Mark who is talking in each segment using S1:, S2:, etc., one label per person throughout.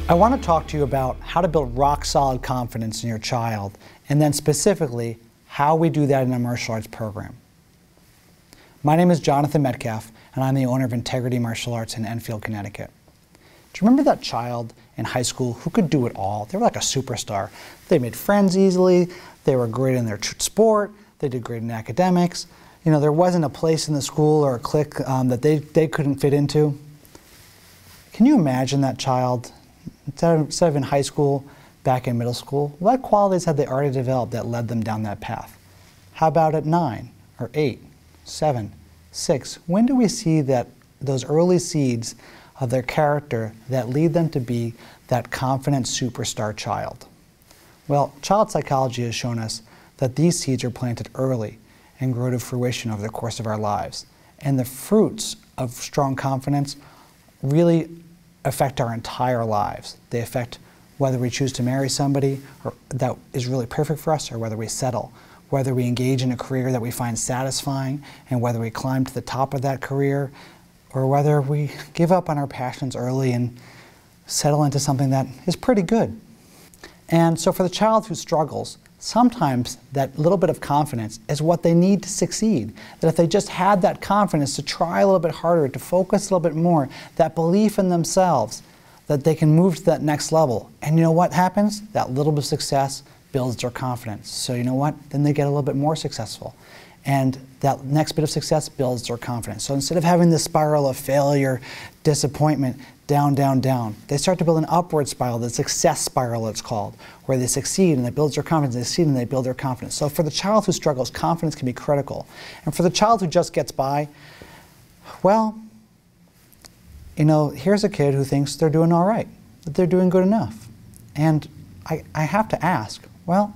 S1: I want to talk to you about how to build rock-solid confidence in your child, and then specifically, how we do that in a martial arts program. My name is Jonathan Metcalf, and I'm the owner of Integrity Martial Arts in Enfield, Connecticut. Do you remember that child in high school who could do it all? They were like a superstar. They made friends easily, they were great in their sport, they did great in academics. You know, there wasn't a place in the school or a clique that they couldn't fit into. Can you imagine that child? Instead of in high school, back in middle school, what qualities had they already developed that led them down that path? How about at 9 or 8, 7, 6? When do we see that those early seeds of their character that lead them to be that confident superstar child? Well, child psychology has shown us that these seeds are planted early and grow to fruition over the course of our lives. And the fruits of strong confidence really affect our entire lives. They affect whether we choose to marry somebody that is really perfect for us, or whether we settle, whether we engage in a career that we find satisfying, and whether we climb to the top of that career, or whether we give up on our passions early and settle into something that is pretty good. And so for the child who struggles, sometimes that little bit of confidence is what they need to succeed. That if they just had that confidence to try a little bit harder, to focus a little bit more, that belief in themselves, that they can move to that next level. And you know what happens? That little bit of success builds their confidence. So you know what? Then they get a little bit more successful. And that next bit of success builds their confidence. So instead of having this spiral of failure, disappointment, down, down, down, they start to build an upward spiral, the success spiral it's called, where they succeed and they build their confidence, they succeed and they build their confidence. So for the child who struggles, confidence can be critical. And for the child who just gets by, well, you know, here's a kid who thinks they're doing all right, that they're doing good enough. And I have to ask, well,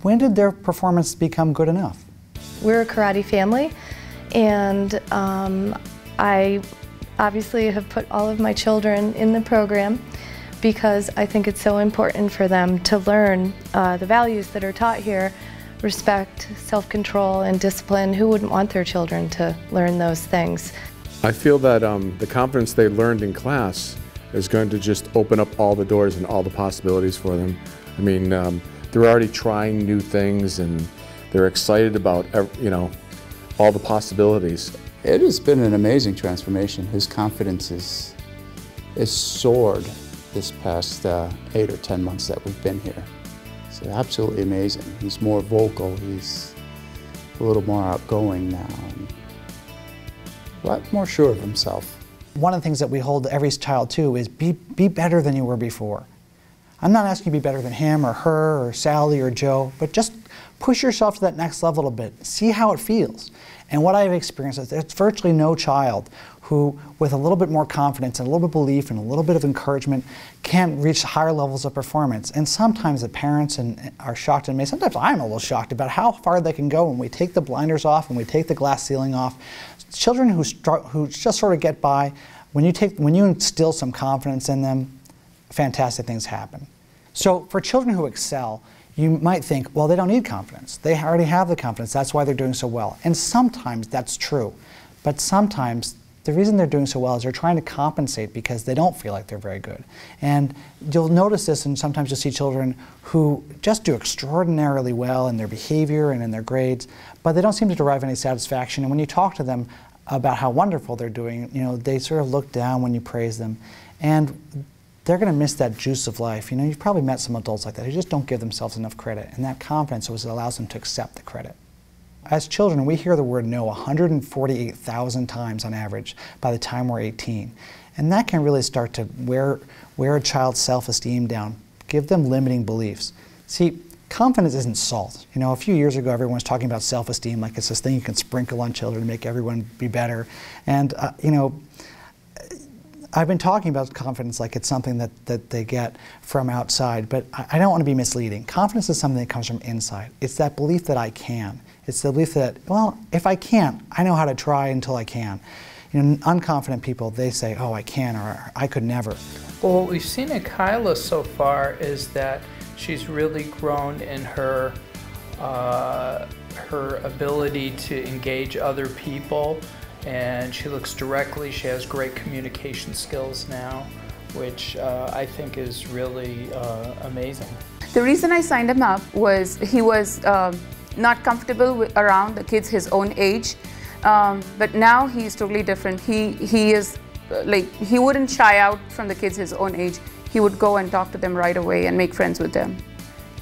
S1: when did their performance become good enough?
S2: We're a karate family, and I obviously have put all of my children in the program because I think it's so important for them to learn the values that are taught here: respect, self-control, and discipline. Who wouldn't want their children to learn those things?
S3: I feel that the confidence they learned in class is going to just open up all the doors and all the possibilities for them. I mean, they're already trying new things and they're excited about, you know, all the possibilities.
S4: It has been an amazing transformation. His confidence is soared this past 8 or 10 months that we've been here. It's absolutely amazing. He's more vocal, he's a little more outgoing now, and a lot more sure of himself.
S1: One of the things that we hold every child to is be better than you were before. I'm not asking you to be better than him or her or Sally or Joe, but just push yourself to that next level a bit. See how it feels. And what I've experienced is there's virtually no child who, with a little bit more confidence and a little bit of belief and a little bit of encouragement, can reach higher levels of performance. And sometimes the parents are shocked and amazed. Sometimes I'm a little shocked about how far they can go when we take the blinders off and we take the glass ceiling off. Children who just sort of get by, when you instill some confidence in them, fantastic things happen. So for children who excel, you might think, well, they don't need confidence. They already have the confidence. That's why they're doing so well. And sometimes that's true. But sometimes the reason they're doing so well is they're trying to compensate because they don't feel like they're very good. And you'll notice this, and sometimes you'll see children who just do extraordinarily well in their behavior and in their grades, but they don't seem to derive any satisfaction. And when you talk to them about how wonderful they're doing, you know, they sort of look down when you praise them. And they're going to miss that juice of life. You know, you've probably met some adults like that who just don't give themselves enough credit, and that confidence is what allows them to accept the credit. As children, we hear the word no 148,000 times on average by the time we're 18. And that can really start to wear a child's self-esteem down, give them limiting beliefs. See, confidence isn't salt. You know, a few years ago, everyone was talking about self-esteem like it's this thing you can sprinkle on children to make everyone be better. And, you know, I've been talking about confidence like it's something that they get from outside, but I don't want to be misleading. Confidence is something that comes from inside. It's that belief that I can. It's the belief that, well, if I can't, I know how to try until I can. You know, unconfident people, they say, oh, I can, or I could never.
S5: Well, what we've seen in Kyla so far is that she's really grown in her ability to engage other people, and she looks directly. She has great communication skills now. which I think is really amazing.
S6: The reason I signed him up was he was not comfortable around the kids his own age, but now he's totally different. He is like, he wouldn't shy out from the kids his own age. He would go and talk to them right away and make friends with them.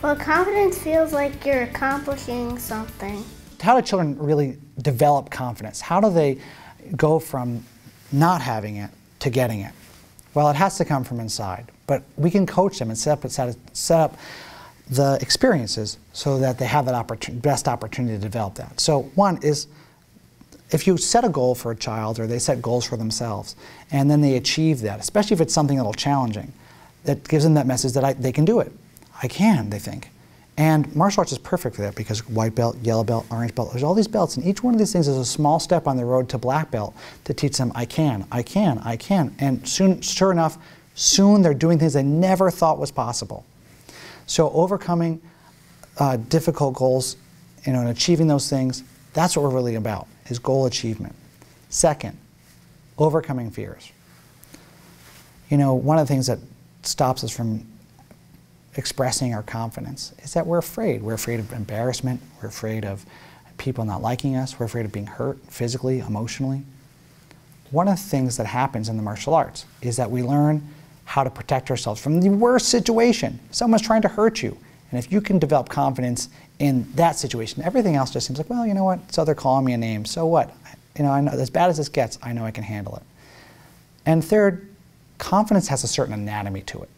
S7: Well, confidence feels like you're accomplishing something.
S1: How do children really develop confidence? How do they go from not having it to getting it? Well, it has to come from inside, but we can coach them and set up the experiences so that they have that best opportunity to develop that. So one is, if you set a goal for a child, or they set goals for themselves, and then they achieve that, especially if it's something a little challenging, that gives them that message that they can do it. I can, they think. And martial arts is perfect for that, because white belt, yellow belt, orange belt, there's all these belts, and each one of these things is a small step on the road to black belt to teach them, I can, I can, I can. And soon, sure enough, soon they're doing things they never thought was possible. So overcoming difficult goals, and achieving those things, that's what we're really about, is goal achievement. Second, overcoming fears. One of the things that stops us from expressing our confidence is that we're afraid. We're afraid of embarrassment. We're afraid of people not liking us. We're afraid of being hurt physically, emotionally. One of the things that happens in the martial arts is that we learn how to protect ourselves from the worst situation. Someone's trying to hurt you. And if you can develop confidence in that situation, everything else just seems like, well, you know what? So they're calling me a name. So what? I know, as bad as this gets, I know I can handle it. And third, confidence has a certain anatomy to it.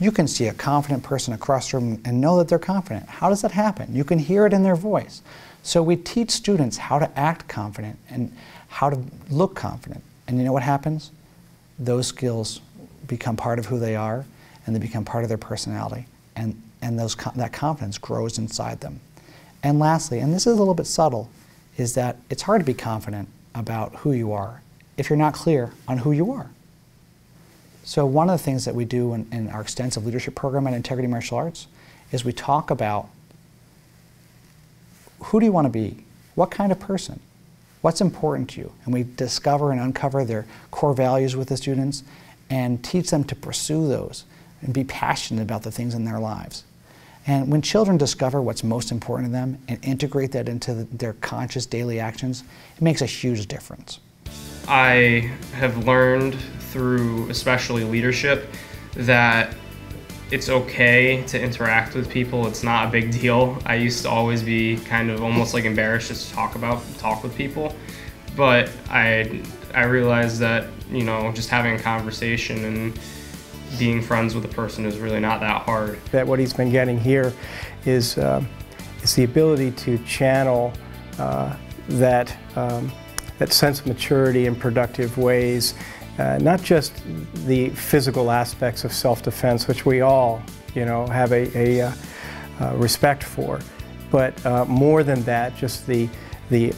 S1: You can see a confident person across the room and know that they're confident. How does that happen? You can hear it in their voice. So we teach students how to act confident and how to look confident. And you know what happens? Those skills become part of who they are, and they become part of their personality. And that confidence grows inside them. And lastly, and this is a little bit subtle, is that it's hard to be confident about who you are if you're not clear on who you are. So one of the things that we do in our extensive leadership program at Integrity Martial Arts is we talk about, who do you want to be? What kind of person? What's important to you? And we discover and uncover their core values with the students and teach them to pursue those and be passionate about the things in their lives. And when children discover what's most important to them and integrate that into their conscious daily actions, it makes a huge difference.
S8: I have learned through especially leadership that it's okay to interact with people. It's not a big deal. I used to always be kind of almost like embarrassed just to talk with people. But I realized that, just having a conversation and being friends with a person is really not that hard.
S9: That what he's been getting here is the ability to channel that sense of maturity in productive ways, not just the physical aspects of self-defense, which we all, have a respect for, but more than that, just the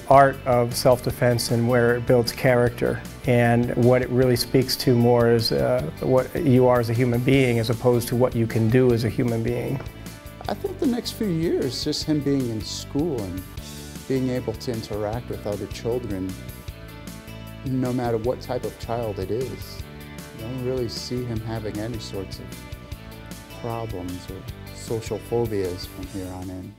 S9: art of self-defense and where it builds character, and what it really speaks to more is what you are as a human being as opposed to what you can do as a human being.
S4: I think the next few years, just him being in school and being able to interact with other children, no matter what type of child it is. I don't really see him having any sorts of problems or social phobias from here on in.